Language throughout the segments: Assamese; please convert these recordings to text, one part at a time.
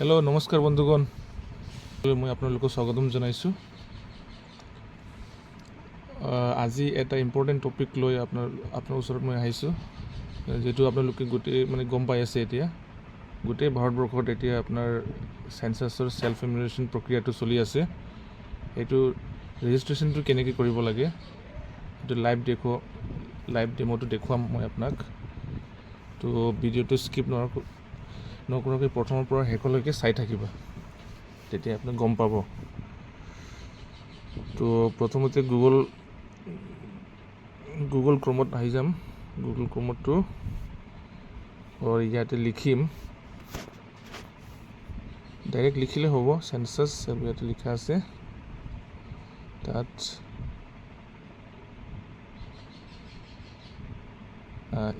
হেল্ল' নমস্কাৰ বন্ধুগণ, মই আপোনালোকক স্বাগতম জনাইছোঁ। আজি এটা ইম্পৰ্টেণ্ট টপিক লৈ আপোনাৰ ওচৰত মই আহিছোঁ। যিহেতু আপোনালোকে গোটেই গম পাই আছে, এতিয়া গোটেই ভাৰতবৰ্ষত এতিয়া আপোনাৰ চেঞ্চাছৰ ছেল্ফ এনুমেৰেশ্যন প্ৰক্ৰিয়াটো চলি আছে। সেইটো ৰেজিষ্ট্ৰেশ্যনটো কেনেকৈ কৰিব লাগে সেইটো লাইভ ডেম'টো দেখুৱাম মই আপোনাক। তো ভিডিঅ'টো স্কিপ নকৰাকৈ প্ৰথমৰ পৰা শেষলৈকে চাই থাকিবা, তেতিয়া আপুনি গম পাব। তো প্ৰথমতে গুগল ক্ৰমত আহি যাম। গুগল ক্ৰমতো ইয়াতে লিখিম, ডাইৰেক্ট লিখিলে হ'ব। চেঞ্চাছ ইয়াতে লিখা আছে, তাত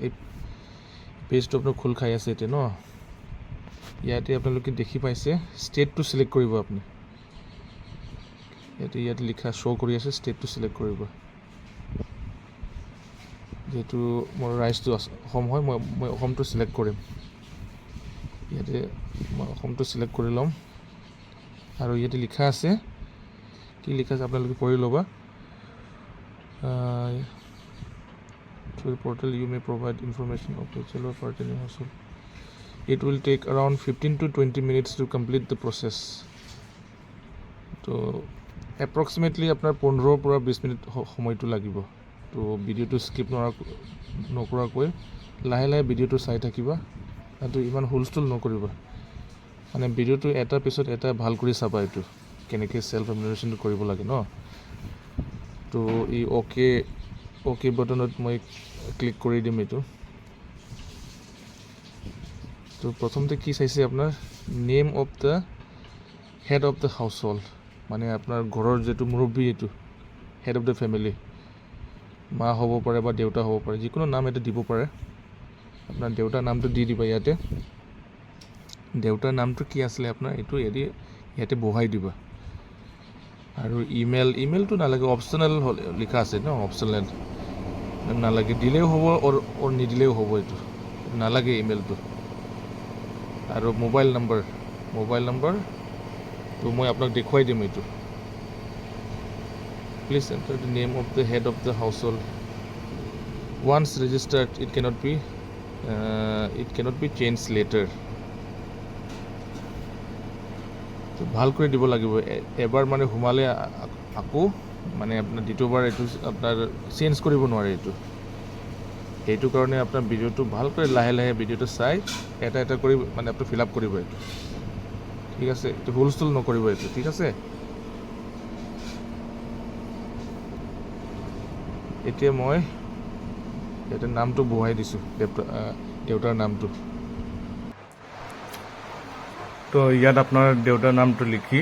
এই পেজটো আপোনাৰ খোল খাই আছে এতিয়া ন। ইয়াতে আপোনালোকে দেখি পাইছে, ষ্টেটটো চিলেক্ট কৰিব আপুনি। ইয়াতে লিখা শ্ব' কৰি আছে, ষ্টেটটো চিলেক্ট কৰিব। যিহেতু মোৰ ৰাজ্যটো অসম হয়, মই অসমটো চিলেক্ট কৰিম। ইয়াতে মই অসমটো চিলেক্ট কৰি ল'ম। আৰু ইয়াতে লিখা আছে, কি লিখা আছে আপোনালোকে পঢ়ি ল'বা। Through the portal you may provide information of the children pertaining household. It will take around 15 to 20 minutes to complete the process. তো এপ্ৰক্সিমেটলি আপোনাৰ 15 পৰা 20 মিনিট সময়টো লাগিব। তো ভিডিঅ'টো স্কিপ নকৰাকৈ লাহে লাহে ভিডিঅ'টো চাই থাকিবা। আৰু ইমান হুলস্থুল নকৰিবা, ভিডিঅ'টো এটাৰ পিছত এটা ভাল কৰি চাবা, এইটো কেনেকৈ ছেল্ফ এনুমেৰেশ্যনটো কৰিব লাগে ন। তো এই অ'কে বটনত মই ক্লিক কৰি দিম এইটো। তো প্ৰথমতে কি চাইছে আপোনাৰ, name of the head of the house hold, আপোনাৰ ঘৰৰ যিটো মুৰব্বী, এইটো হেড অফ দ্য ফেমিলি, মা হ'ব পাৰে বা দেউতা হ'ব পাৰে, যিকোনো নাম এটা দিব পাৰে। আপোনাৰ দেউতাৰ নামটো দি দিবা ইয়াতে। দেউতাৰ নামটো কি আছিলে আপোনাৰ, এইটো ইয়াতে বহাই দিবা। আৰু ইমেইলটো নালাগে, অপশ্যনেল লিখা আছে ন, অপশ্যনেল নালাগে, দিলেও হ'ব আৰু নিদিলেও হ'ব, এইটো নালাগে ইমেইলটো। আৰু মোবাইল নম্বৰ তো মই আপোনাক দেখুৱাই দিম এইটো। Please enter the name of the head of the house hold. Once registered it cannot be change letter. তো ভাল কৰি দিব লাগিব। এবাৰ সোমালে আকৌ আপোনাৰ দ্বিতীয়বাৰ এইটো আপোনাৰ চেঞ্জ কৰিব নোৱাৰে এইটো। সেইটো কাৰণে আপোনাৰ ভিডিঅ'টো ভালকৈ লাহে লাহে ভিডিঅ'টো চাই এটা কৰি আপুনি ফিল আপ কৰিব এইটো, ঠিক আছে। এইটো হুলস্থুল নকৰিব এইটো, ঠিক আছে। এতিয়া মই ইয়াতে নামটো বহাই দিছোঁ, দেউতাৰ নামটো। তো ইয়াত আপোনাৰ দেউতাৰ নামটো লিখি,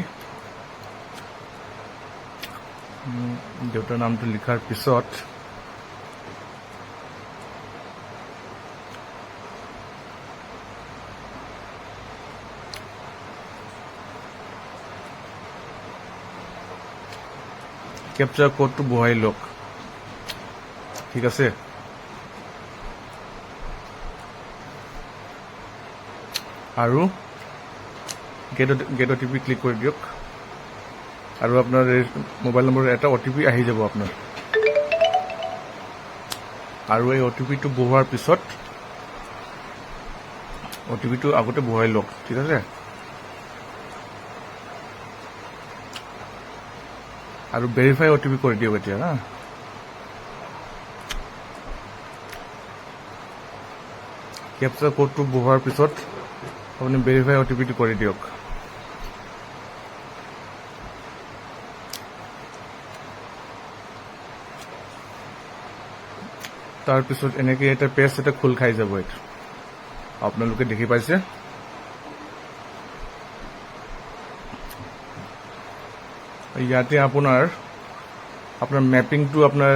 দেউতাৰ নামটো লিখাৰ পিছত কেপচাৰ কোডটো বহাই লওক, ঠিক আছে। আৰু গেট OTP ক্লিক কৰি দিয়ক। আৰু আপোনাৰ মোবাইল নম্বৰত এটা OTP আহি যাব আপোনাৰ। আৰু এই OTPটো বহোৱাৰ পিছত OTPটো আগতে বহাই লওক, ঠিক আছে। আৰু ভেৰিফাই OTP কৰি দিয়ক এতিয়া, হা। কেপচাৰ কোডটো বহোৱাৰ পিছত আপুনি ভেৰিফাই OTPটো কৰি দিয়ক। তাৰপিছত এনেকৈ এটা পেজ এটা খোল খাই যাব, এইটো আপোনালোকে দেখি পাইছে। ইয়াতে আপোনাৰ মেপিংটো আপোনাৰ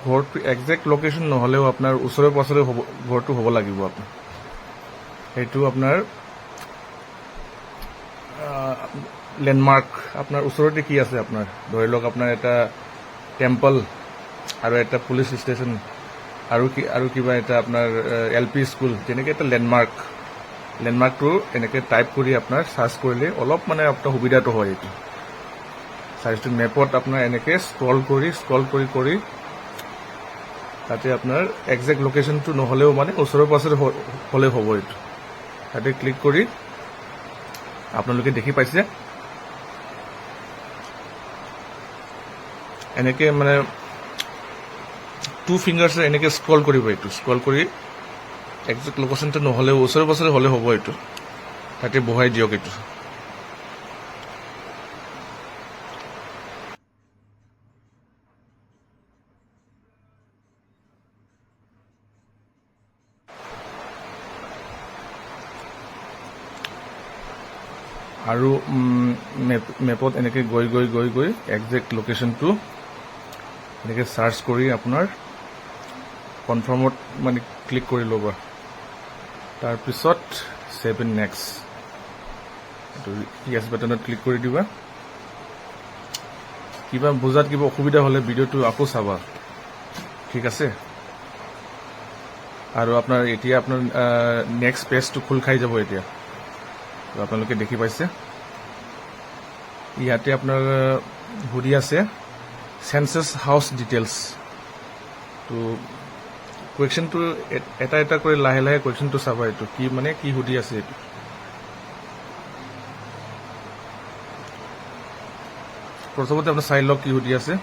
ঘৰটো একজেক্ট লোকেশ্যন নহ'লেও আপোনাৰ ওচৰে পাঁজৰে ঘৰটো হ'ব লাগিব। সেইটো আপোনাৰ লেণ্ডমাৰ্ক, আপোনাৰ ওচৰতে কি আছে, ধৰি লওক আপোনাৰ এটা টেম্পল আৰু এটা পুলিচ ষ্টেচন আৰু কিবা এটা আপোনাৰ LP স্কুল, তেনেকৈ এটা লেণ্ডমাৰ্ক লেণ্ডমাৰ্কটো এনেকৈ টাইপ কৰি আপোনাৰ চাৰ্চ কৰিলে অলপ মানে আপোনাৰ সুবিধাটো হয় এইটো চাইজটো মেপত আপোনাৰ এনেকৈ স্ক্ৰল কৰি তাতে আপোনাৰ একজেক্ট লোকেশ্যনটো নহ'লেও মানে ওচৰে পাঁজৰে হ'লেও হ'ব এইটো তাতে ক্লিক কৰি আপোনালোকে দেখি পাইছে এনেকৈ মানে 2 ফিংগাৰ্ছে এনেকৈ স্ক্ৰল কৰিব এইটো স্ক্ৰল কৰি একজেক্ট লোকেশ্যনটো নহ'লেও ওচৰে পাঁজৰে হ'লে হ'ব এইটো তাতে বহাই দিয়ক এইটো আৰু মেপত এনেকৈ গৈ একজেক্ট লোকেশ্যনটো এনেকৈ চাৰ্চ কৰি আপোনাৰ কনফাৰ্মত মানে ক্লিক কৰি ল'ব তাৰপিছত ছেভ ইন নেক্সট এইটো য়েছ বাটনত ক্লিক কৰি দিবা কিবা বুজাত কিবা অসুবিধা হ'লে ভিডিঅ'টো আকৌ চাবা ঠিক আছে আৰু আপোনাৰ এতিয়া আপোনাৰ নেক্সট পেজটো খোল খাই যাব এতিয়া আপোনালোকে দেখি পাইছে ইয়াতে আপোনাৰ সুধি আছে চেন্সাছ হাউচ ডিটেইলছ তো কুৱেশ্যনটো এটা কৰি লাহে লাহে কুৱেশ্যনটো চাবা এইটো কি মানে কি সুধি আছে এইটো প্ৰথমতে আপোনাৰ চাই লওক কি সুধি আছে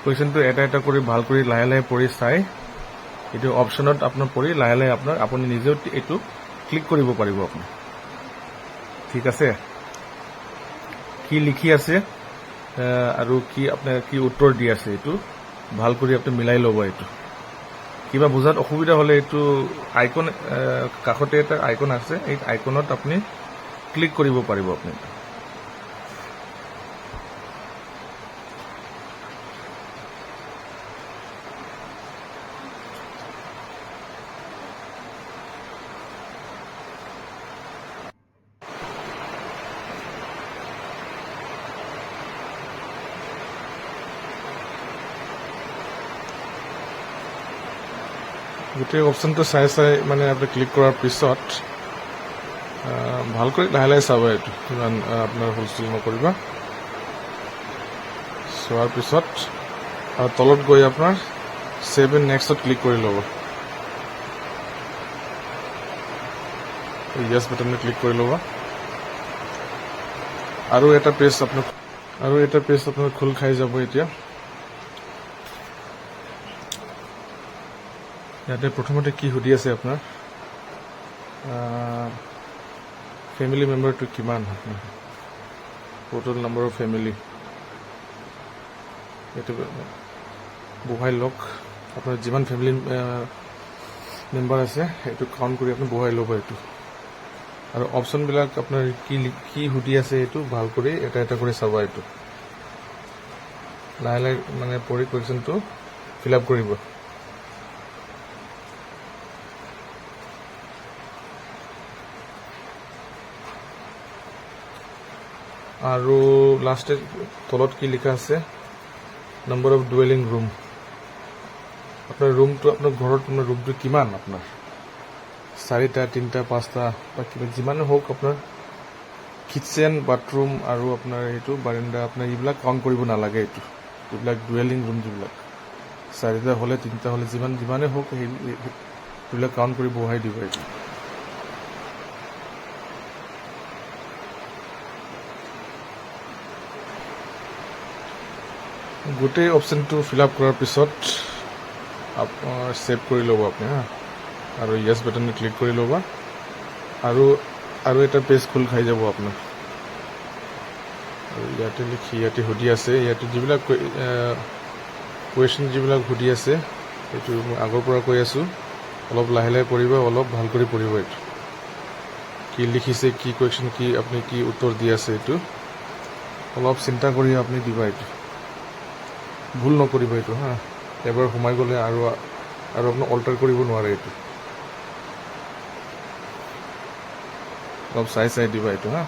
কুৱেশ্যনটো এটা কৰি ভাল কৰি লাহে লাহে পঢ়ি চাই এইটো অপশ্যনত আপোনাৰ পঢ়ি লাহে লাহে আপুনি নিজেও এইটো ক্লিক কৰিব পাৰিব আপুনি ঠিক আছে কি লিখি আছে আৰু কি আপোনাৰ কি উত্তৰ দি আছে এইটো ভাল কৰি আপুনি মিলাই ল'ব এইটো কিবা বুজাত অসুবিধা হ'লে এইটো আইকন কাষতে এটা আইকন আছে এই আইকনত আপুনি ক্লিক কৰিব পাৰিব আপুনি গোটেই অপশ্যনটো চাই মানে আপুনি ক্লিক কৰাৰ পিছত ভালকৈ লাহে লাহে চাব এইটো ইমান আপোনাৰ হুলস্থুল নকৰিবা চোৱাৰ পিছত আৰু তলত গৈ আপোনাৰ ছেভ ইন নেক্সটত ক্লিক কৰি ল'ব য়েছ বাটনত ক্লিক কৰি ল'ব আৰু এটা পেজ আপোনাৰ খোল খাই যাব এতিয়া ইয়াতে প্ৰথমতে কি সুধি আছে আপোনাৰ ফেমিলি মেম্বাৰটো কিমান আপোনাৰ ট'টেল নম্বৰ অফ ফেমিলি এইটো বহাই লওক আপোনাৰ যিমান ফেমিলি মেম্বাৰ আছে সেইটো কাউণ্ট কৰি আপুনি বহাই ল'ব এইটো আৰু অপশ্যনবিলাক আপোনাৰ কি সুধি আছে এইটো ভাল কৰি এটা কৰি চাব এইটো লাহে লাহে মানে পঢ়ি কুৱেশ্যনটো ফিল আপ কৰিব আৰু লাষ্টে তলত কি লিখা আছে নম্বৰ অফ ডুৱেলিং ৰুম আপোনাৰ ৰুমটো আপোনাৰ ঘৰত আপোনাৰ ৰুমটো কিমান আপোনাৰ 4টা 3টা 5টা বা কিবা যিমানে হওক আপোনাৰ কিটচেন বাথৰুম আৰু আপোনাৰ এইটো বাৰাণ্ডা আপোনাৰ এইবিলাক কাউণ্ট কৰিব নালাগে এইটো এইবিলাক ডুৱেলিং ৰুম যিবিলাক 4টা হ'লে 3টা হ'লে যিমানে হওক সেইবিলাক কাউণ্ট কৰি বহাই দিব এইটো গোটেই অপশ্যনটো ফিল আপ কৰাৰ পিছত ছেভ কৰি ল'ব আপুনি হা আৰু য়েছ বাটনত ক্লিক কৰি ল'ব আৰু এটা পেজ খোল খাই যাব আপোনাৰ আৰু ইয়াতে সুধি আছে ইয়াতে যিবিলাক কুৱেশ্যন যিবিলাক সুধি আছে সেইটো মই আগৰ পৰা কৈ আছোঁ অলপ লাহে লাহে পঢ়িব অলপ ভাল কৰি পঢ়িব এইটো কি লিখিছে কি কুৱেশ্যন কি আপুনি কি উত্তৰ দি আছে এইটো অলপ চিন্তা কৰি আপুনি দিবা এইটো ভুল নকৰিব এইটো হা এবাৰ সোমাই গ'লে আৰু আপুনি অল্টাৰ কৰিব নোৱাৰে এইটো অলপ চাই দিবা এইটো হা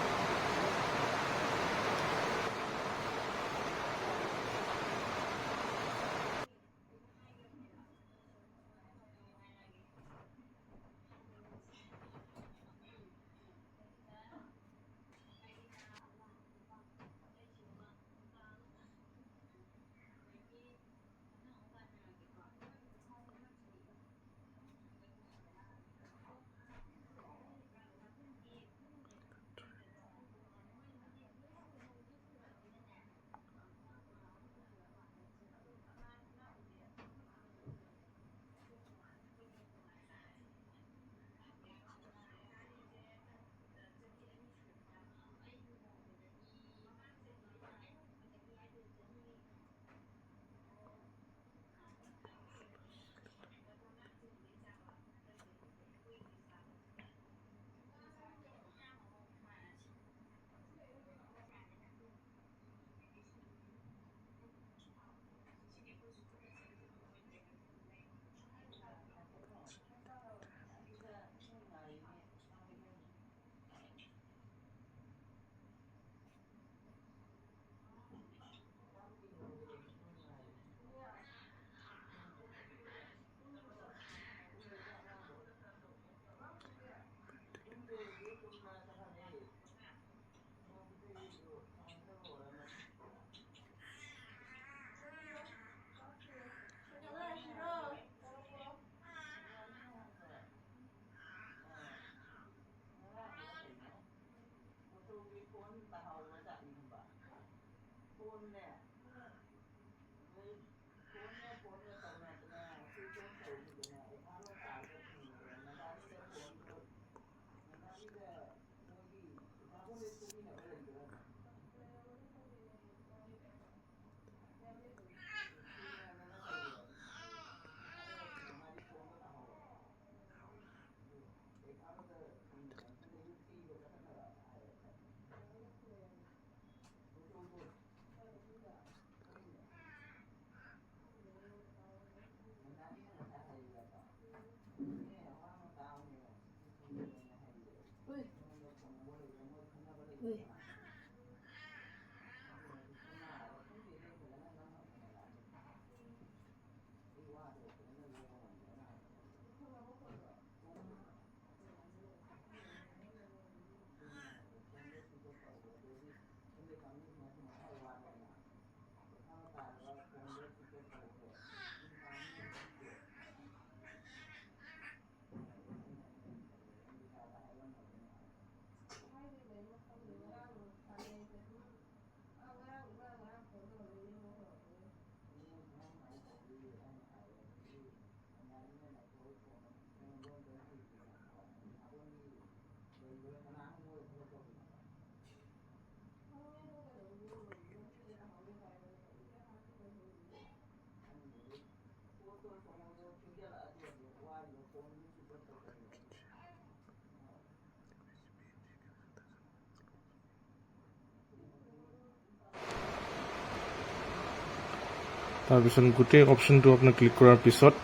তাৰপিছত গোটেই অপশ্যনটো আপুনি ক্লিক কৰাৰ পিছত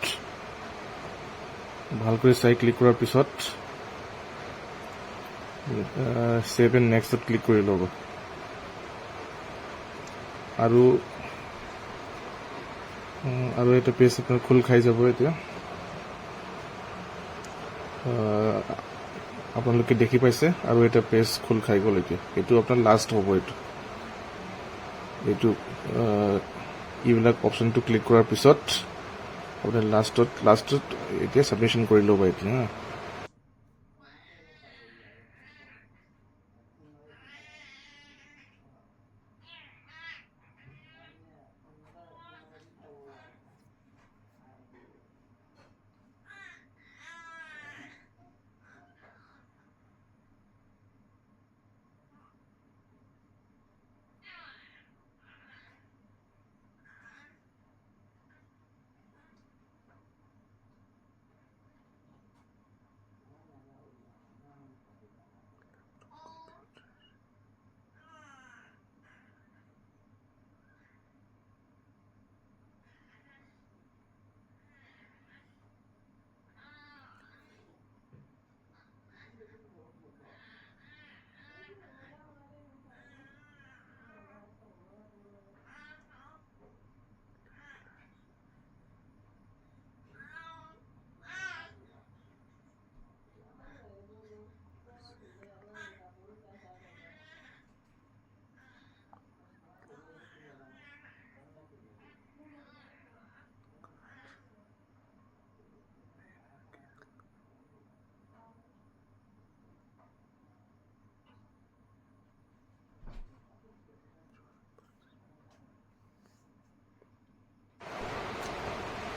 ভালকৈ চাই ক্লিক কৰাৰ পিছত সেভ এণ্ড নেক্সটত ক্লিক কৰি ল'ব আৰু এটা পেজ আপোনাৰ খোল খাই যাব এতিয়া আপোনালোকে দেখি পাইছে আৰু এটা পেজ খোল খাই গ'ল এতিয়া এইটো আপোনাৰ লাষ্ট হ'ব এইটো এইবিলাক অপশ্যনটো ক্লিক কৰাৰ পিছত আপোনাৰ লাষ্টত এতিয়া ছাবমিশ্যন কৰি ল'ব এতিয়া হা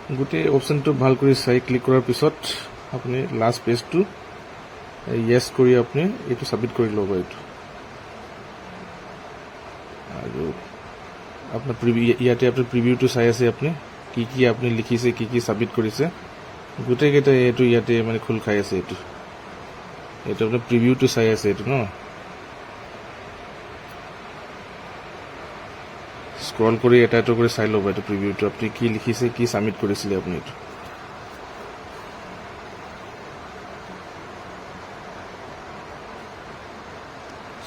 গোটেই অপশ্যনটো ভাল কৰি চাই ক্লিক কৰাৰ পিছত আপুনি লাষ্ট পেজটো য়েছ কৰি আপুনি এইটো ছাবমিট কৰি ল'ব এইটো আৰু আপোনাৰ ইয়াতে আপুনি প্ৰিভিউটো চাই আছে আপুনি কি আপুনি লিখিছে কি ছাবমিট কৰিছে গোটেইকেইটা এইটো ইয়াতে মানে খোল খাই আছে এইটো আপুনি প্ৰিভিউটো চাই আছে এইটো ন স্ক্ৰল কৰি এটা কৰি চাই ল'ব এইটো প্ৰিভিউটো আপুনি কি লিখিছে কি ছাবমিট কৰিছিলে আপুনি এইটো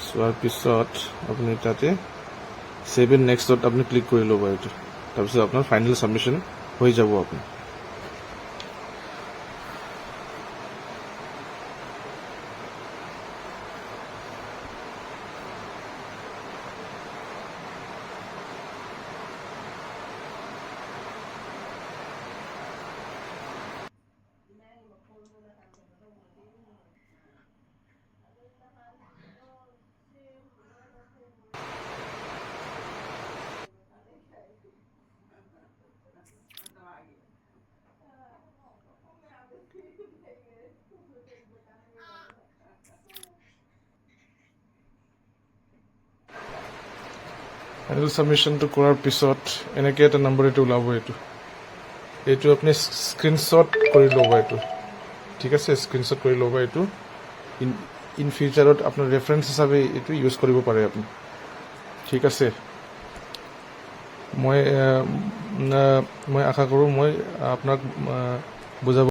চোৱাৰ পিছত আপুনি তাতে ছেভ এণ্ড নেক্সটত আপুনি ক্লিক কৰি ল'ব এইটো তাৰপিছত আপোনাৰ ফাইনেল ছাবমিশ্যন হৈ যাব আপুনি ফাইনেল ছাবমিশ্যনটো কৰাৰ পিছত এনেকৈ এটা নম্বৰ এইটো ওলাব এইটো আপুনি স্ক্ৰীনশ্বট কৰি ল'ব এইটো ঠিক আছে স্ক্ৰীনশ্বট কৰি ল'ব এইটো ইন ফিউচাৰত আপোনাৰ ৰেফাৰেঞ্চ হিচাপে এইটো ইউজ কৰিব পাৰে আপুনি ঠিক আছে মই আশা কৰোঁ মই আপোনাক বুজাব